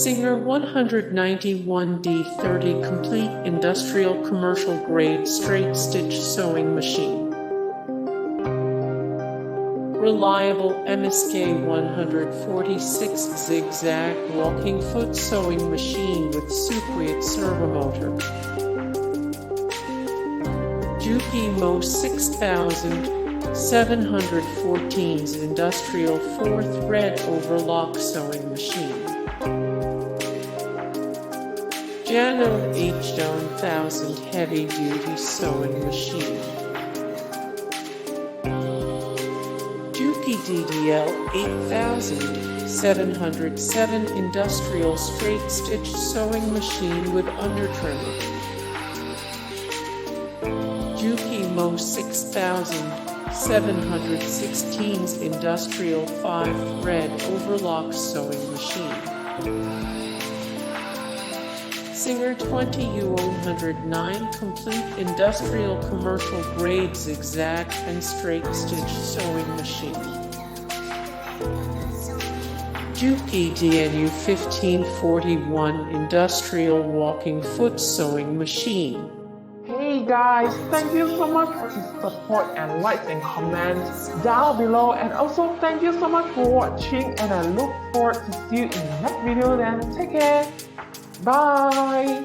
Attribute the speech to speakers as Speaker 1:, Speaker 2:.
Speaker 1: Singer 191D30 Complete Industrial Commercial Grade Straight Stitch Sewing Machine. Reliable MSK 146 Zigzag Walking Foot Sewing Machine with Sewquiet Servomotor. Juki Mo 6714's Industrial 4-Thread Overlock Sewing Machine. Janome H1000 Heavy Duty Sewing Machine. Juki DDL 8707 Industrial Straight Stitch Sewing Machine with Undertrimmer. Juki Mo 6716's Industrial 5-Thread Overlock Sewing Machine. Singer 20U109 Complete Industrial Commercial Grade Zigzag and Straight Stitch Sewing Machine. Juki DNU 1541 Industrial Walking Foot Sewing Machine.
Speaker 2: Hey guys, thank you so much for your support and likes and comments down below, and also thank you so much for watching, and I look forward to see you in the next video. Then take care. Bye.